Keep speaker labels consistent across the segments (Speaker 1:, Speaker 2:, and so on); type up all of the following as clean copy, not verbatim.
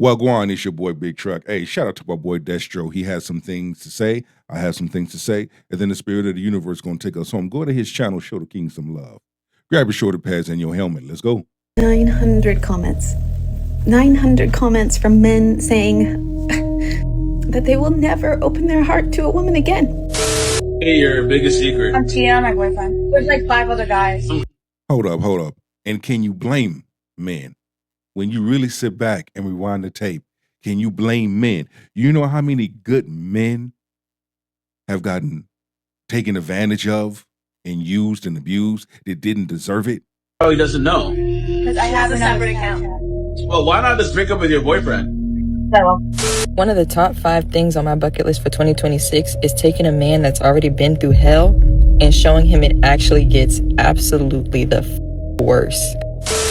Speaker 1: Well, go on, it's your boy Big Truck. Hey, shout out to my boy Destro. He has some things to say. I have some things to say. And then the spirit of the universe is going to take us home. Go to his channel, show the king some love. Grab your shoulder pads and your helmet. Let's go.
Speaker 2: 900 comments. 900 comments from men saying that they will never open their heart to a woman again.
Speaker 3: Hey, your biggest secret.
Speaker 4: I'm cheating on my boyfriend. There's like 5 other guys.
Speaker 1: Hold up. And can you blame men? When you really sit back and rewind the tape, can you blame men? You know how many good men have gotten taken advantage of and used and abused that didn't deserve it?
Speaker 3: Oh, he doesn't know.
Speaker 4: Because I have a separate account.
Speaker 3: Well, why not just break up with your boyfriend?
Speaker 5: One of the top 5 things on my bucket list for 2026 is taking a man that's already been through hell and showing him it actually gets absolutely the worse.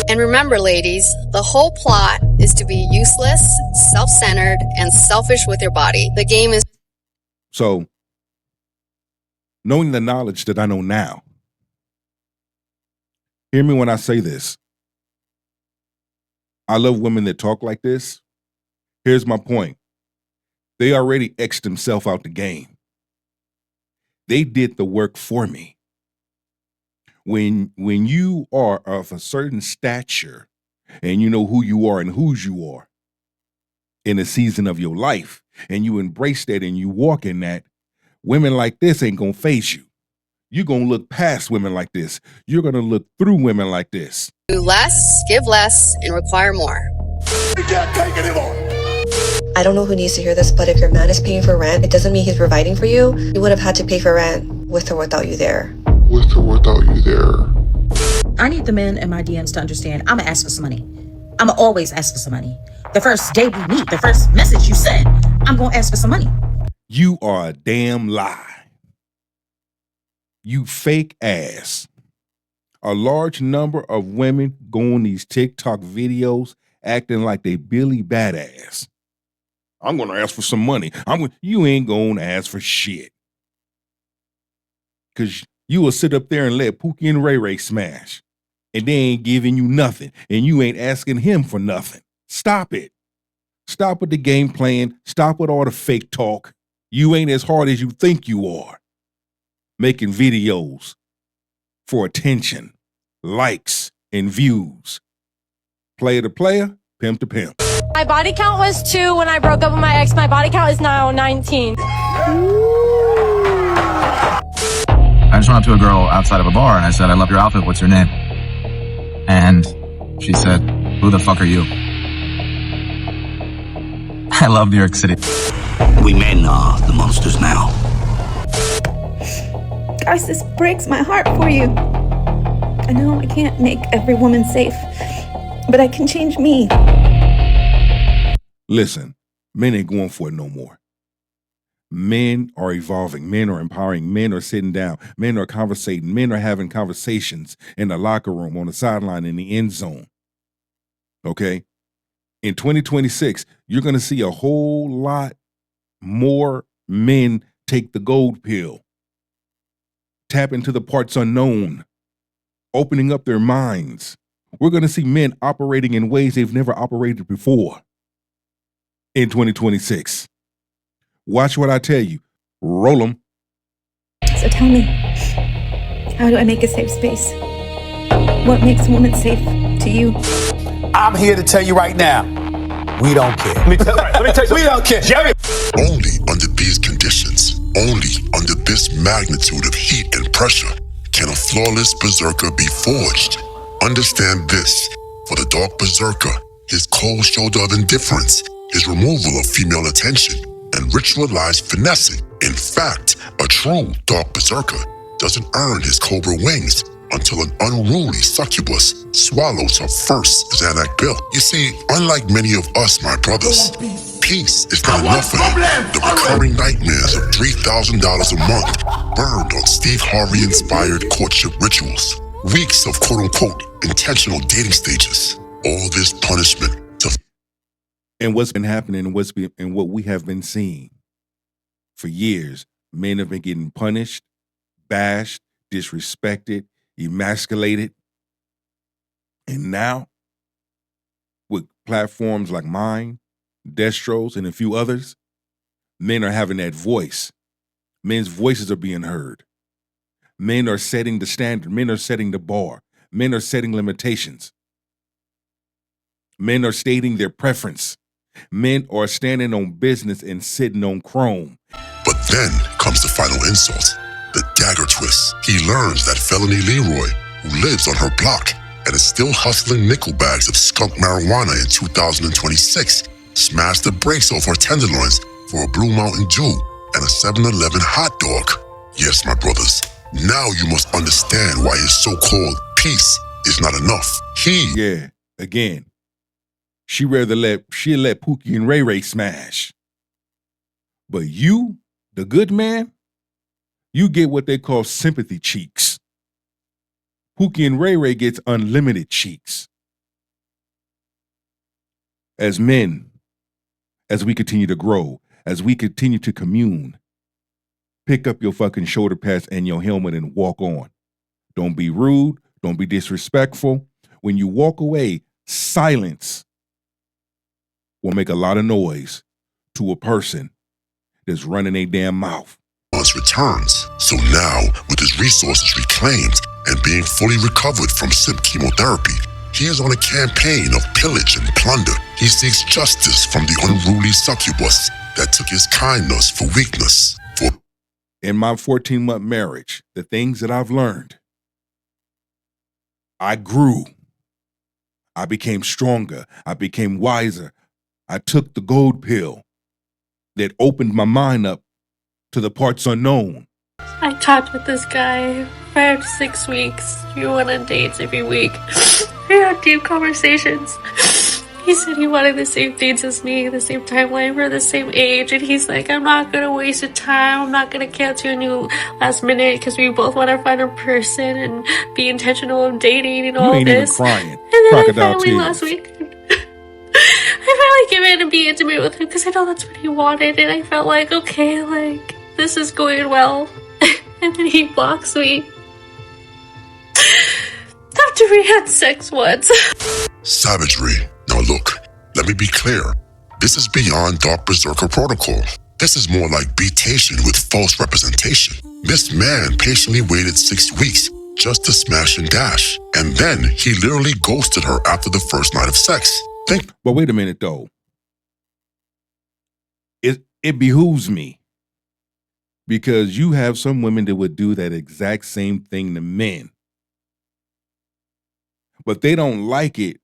Speaker 6: And remember, ladies, the whole plot is to be useless, self-centered, and selfish with your body. The game is...
Speaker 1: So, knowing the knowledge that I know now, hear me when I say this. I love women that talk like this. Here's my point. They already X'd themselves out the game. They did the work for me. When you are of a certain stature and you know who you are and whose you are in a season of your life and you embrace that and you walk in that, women like this ain't gonna face you. You're gonna look past women like this. You're gonna look through women like this.
Speaker 6: Do less, give less, and require more.
Speaker 7: We can't take anymore.
Speaker 8: I don't know who needs to hear this, but if your man is paying for rent, it doesn't mean he's providing for you. You would have had to pay for rent with or without you there.
Speaker 9: With or without you there.
Speaker 10: I need the men in my DMs to understand I'm gonna ask for some money. I'm gonna always ask for some money. The first day we meet, the first message you send, I'm gonna ask for some money.
Speaker 1: You are a damn lie. You fake ass. A large number of women go on these TikTok videos acting like they Billy Badass. I'm gonna ask for some money. You ain't gonna ask for shit. Cause you will sit up there and let Pookie and Ray Ray smash. And they ain't giving you nothing. And you ain't asking him for nothing. Stop it. Stop with the game playing. Stop with all the fake talk. You ain't as hard as you think you are. Making videos for attention, likes, and views. Player to player, pimp to pimp.
Speaker 11: My body count was 2 when I broke up with my ex. My body count is now 19.
Speaker 12: I just went up to a girl outside of a bar and I said, I love your outfit, what's your name? And she said, who the fuck are you? I love New York City.
Speaker 13: We men are the monsters now.
Speaker 2: Guys, this breaks my heart for you. I know I can't make every woman safe, but I can change me.
Speaker 1: Listen, men ain't going for it no more. Men are evolving. Men are empowering. Men are sitting down. Men are conversating. Men are having conversations in the locker room, on the sideline, in the end zone. Okay? In 2026, you're going to see a whole lot more men take the gold pill, tap into the parts unknown, opening up their minds. We're going to see men operating in ways they've never operated before in 2026. Watch what I tell you. Roll them.
Speaker 2: So tell me, how do I make a safe space? What makes a woman safe to you?
Speaker 7: I'm here to tell you right now, we don't care. Let me tell you, we don't care. Jerry.
Speaker 9: Only under these conditions, only under this magnitude of heat and pressure, can a flawless berserker be forged. Understand this, for the dark berserker, his cold shoulder of indifference, his removal of female attention, and ritualized finessing. In fact, a true dark berserker doesn't earn his cobra wings until an unruly succubus swallows her first Xanax pill. You see, unlike many of us, my brothers, peace is not enough for him. The recurring nightmares of $3,000 a month burned on Steve Harvey-inspired courtship rituals. Weeks of quote-unquote intentional dating stages. All this punishment to...
Speaker 1: And what's been happening and what we have been seeing for years, men have been getting punished, bashed, disrespected, emasculated And now, with platforms like mine, Destro's, and a few others, men are having that voice. Men's voices are being heard. Men are setting the standard. Men are setting the bar. Men are setting limitations. Men are stating their preference. Men are standing on business and sitting on chrome.
Speaker 9: But then comes the final insult, the dagger twist. He learns that Felony Leroy, who lives on her block and is still hustling nickel bags of skunk marijuana in 2026, smashed the brakes off her tenderloins for a Blue Mountain Dew and a 7-Eleven hot dog. Yes, my brothers, now you must understand why his so-called peace is not enough.
Speaker 1: Yeah, again, she'll let Pookie and Ray Ray smash. But you, the good man, you get what they call sympathy cheeks. Pookie and Ray Ray gets unlimited cheeks. As men, as we continue to grow, as we continue to commune, pick up your fucking shoulder pads and your helmet and walk on. Don't be rude. Don't be disrespectful. When you walk away, silence will make a lot of noise to a person that's running a damn mouth.
Speaker 9: Returns. So now, with his resources reclaimed and being fully recovered from simp chemotherapy, he is on a campaign of pillage and plunder. He seeks justice from the unruly succubus that took his kindness for weakness.
Speaker 1: In my 14-month marriage, the things that I've learned, I grew. I became stronger. I became wiser. I took the gold pill that opened my mind up to the parts unknown.
Speaker 11: I talked with this guy 5 to 6 weeks. We went on dates every week. We had deep conversations. He said he wanted the same things as me, the same timeline, we're the same age, and he's like, I'm not gonna waste your time, I'm not gonna cancel you last minute because we both want to find a person and be intentional of dating and all
Speaker 1: you ain't
Speaker 11: this.
Speaker 1: Even crying.
Speaker 11: And then
Speaker 1: Crocodile
Speaker 11: I finally
Speaker 1: tears.
Speaker 11: last week, I finally gave in and be intimate with him because I know that's what he wanted, and I felt like, okay, like, this is going well. And then he blocks me. After we had sex once.
Speaker 9: Savagery. Now look, let me be clear. This is beyond Dark Berserker protocol. This is more like beatation with false representation. This man patiently waited 6 weeks just to smash and dash. And then he literally ghosted her after the first night of sex.
Speaker 1: But wait a minute though. It behooves me. Because you have some women that would do that exact same thing to men. But they don't like it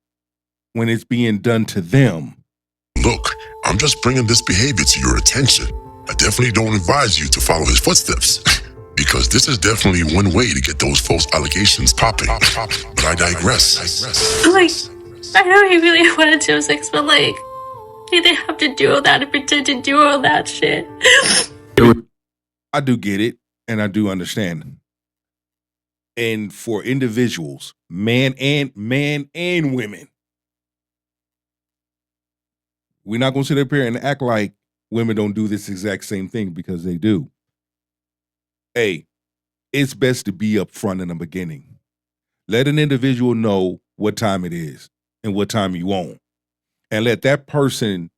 Speaker 1: when it's being done to them.
Speaker 9: Look, I'm just bringing this behavior to your attention. I definitely don't advise you to follow his footsteps. Because this is definitely one way to get those false allegations popping. But I digress.
Speaker 11: Like, I know he really wanted to have sex, but like, he didn't have to do all that and pretend to do all that shit.
Speaker 1: I do get it, and I do understand. And for individuals, man and women, we're not going to sit up here and act like women don't do this exact same thing, because they do. Hey, it's best to be upfront in the beginning. Let an individual know what time it is and what time you want. And let that person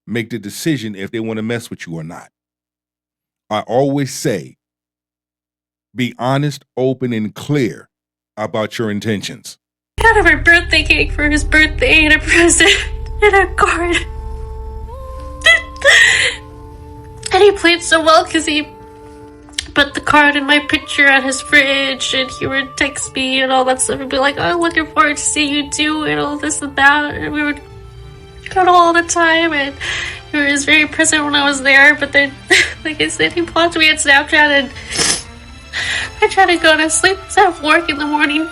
Speaker 1: make the decision if they want to mess with you or not. I always say, be honest, open, and clear about your intentions.
Speaker 11: I got him a birthday cake for his birthday and a present and a card. And he played so well because he put the card and my picture on his fridge, and he would text me and all that stuff and be like, oh, looking forward to seeing you too, and all this and that. And we would cuddle all the time, and he was very present when I was there. But then, like I said, he blocked me on Snapchat, and I tried to go to sleep because I have work in the morning.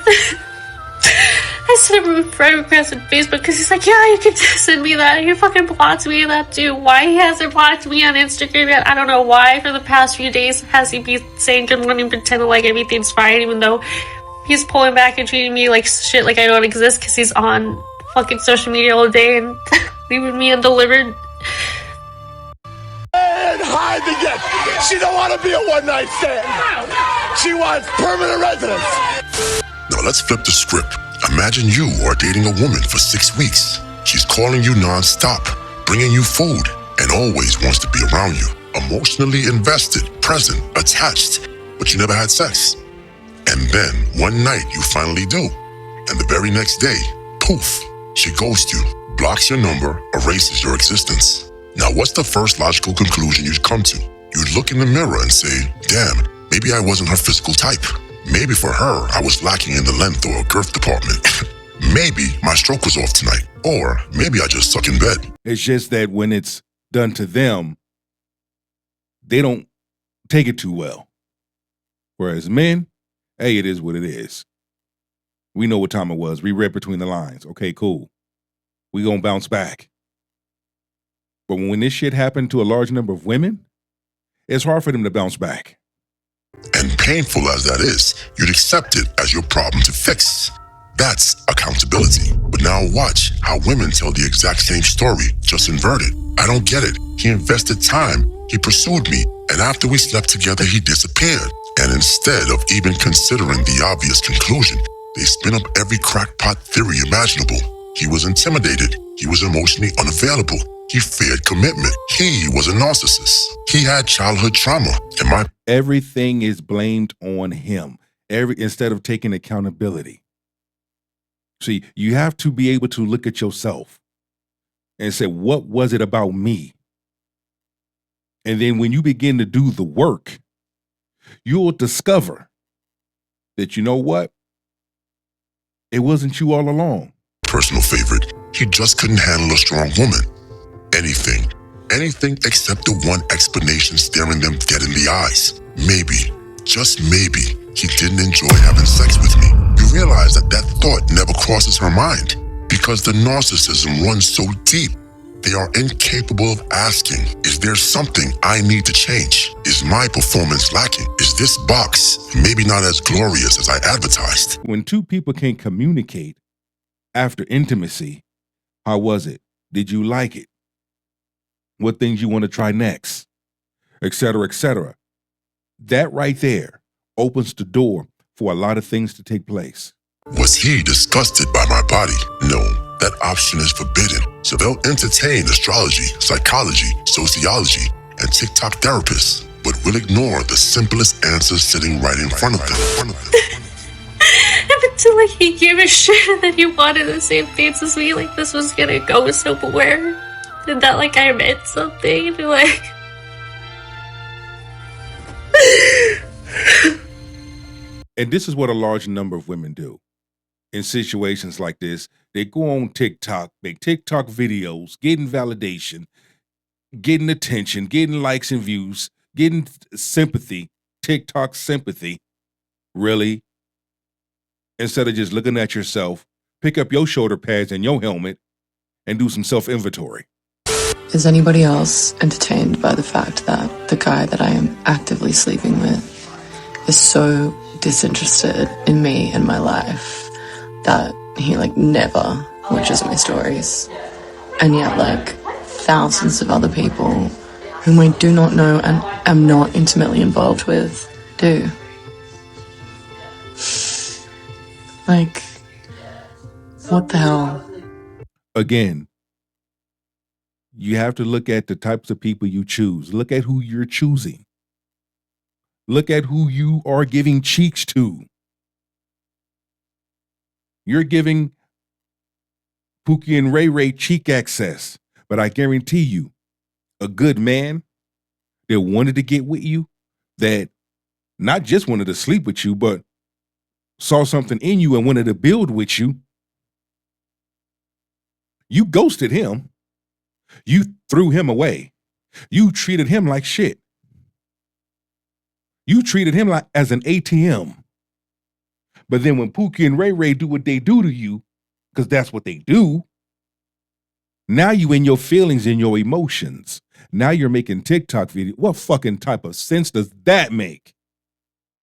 Speaker 11: I sent him a friend request on Facebook because he's like, yeah, you can send me that. He fucking blocked me on that too. Why he hasn't blocked me on Instagram yet, I don't know why. For the past few days has he been saying good morning, pretending like everything's fine, even though he's pulling back and treating me like shit, like I don't exist, because he's on fucking social media all day and leaving me undelivered.
Speaker 14: And hide the gift. She don't want to be a one-night stand. She wants permanent residence.
Speaker 9: Now let's flip the script Imagine you are dating a woman for 6 weeks. She's calling you non-stop, bringing you food, and always wants to be around you. Emotionally invested, present, attached, but you never had sex. And then, one night, you finally do. And the very next day, poof, she ghosts you, blocks your number, erases your existence. Now, what's the first logical conclusion you'd come to? You'd look in the mirror and say, damn, maybe I wasn't her physical type. Maybe for her, I was lacking in the length or girth department. Maybe my stroke was off tonight. Or maybe I just suck in bed.
Speaker 1: It's just that when it's done to them, they don't take it too well. Whereas men, hey, it is what it is. We know what time it was. We read between the lines. Okay, cool. We gonna bounce back. But when this shit happened to a large number of women, it's hard for them to bounce back.
Speaker 9: And painful as that is, you'd accept it as your problem to fix. That's accountability. But now watch how women tell the exact same story, just inverted. I don't get it. He invested time. He pursued me. And after we slept together, he disappeared. And instead of even considering the obvious conclusion, they spin up every crackpot theory imaginable. He was intimidated. He was emotionally unavailable. He feared commitment. He was a narcissist. He had childhood trauma.
Speaker 1: Everything is blamed on him. Instead of taking accountability. See, you have to be able to look at yourself and say, what was it about me? And then when you begin to do the work, you'll discover that, you know what? It wasn't you all along.
Speaker 9: Personal favorite, he just couldn't handle a strong woman. Anything except the one explanation staring them dead in the eyes. Maybe, just maybe, he didn't enjoy having sex with me. You realize that thought never crosses her mind because the narcissism runs so deep. They are incapable of asking, is there something I need to change? Is my performance lacking? Is this box maybe not as glorious as I advertised?
Speaker 1: When two people can't communicate after intimacy, how was it? Did you like it? What things you want to try next? Et cetera, et cetera. That right there opens the door for a lot of things to take place.
Speaker 9: Was he disgusted by my body? No, that option is forbidden. So they'll entertain astrology, psychology, sociology, and TikTok therapists, but will ignore the simplest answers sitting right in front of them.
Speaker 11: Until like he gave a shit that he wanted the same things as me, like this was gonna go somewhere. And that like I meant something, like
Speaker 1: And this is what a large number of women do. In situations like this, they go on TikTok, make TikTok videos, getting validation, getting attention, getting likes and views, getting sympathy, TikTok sympathy. Really? Instead of just looking at yourself, pick up your shoulder pads and your helmet and do some self-inventory.
Speaker 15: Is anybody else entertained by the fact that the guy that I am actively sleeping with is so disinterested in me and my life that he like never watches my stories, and yet like thousands of other people whom I do not know and am not intimately involved with do? Like, what the hell?
Speaker 1: Again, you have to look at the types of people you choose. Look at who you're choosing. Look at who you are giving cheeks to. You're giving Pookie and Ray Ray cheek access, but I guarantee you, a good man that wanted to get with you, that not just wanted to sleep with you, but saw something in you and wanted to build with you, you ghosted him. You threw him away. You treated him like shit. You treated him like as an ATM. But then when Pookie and Ray Ray do what they do to you, because that's what they do, now you in your feelings and your emotions. Now you're making TikTok videos. What fucking type of sense does that make?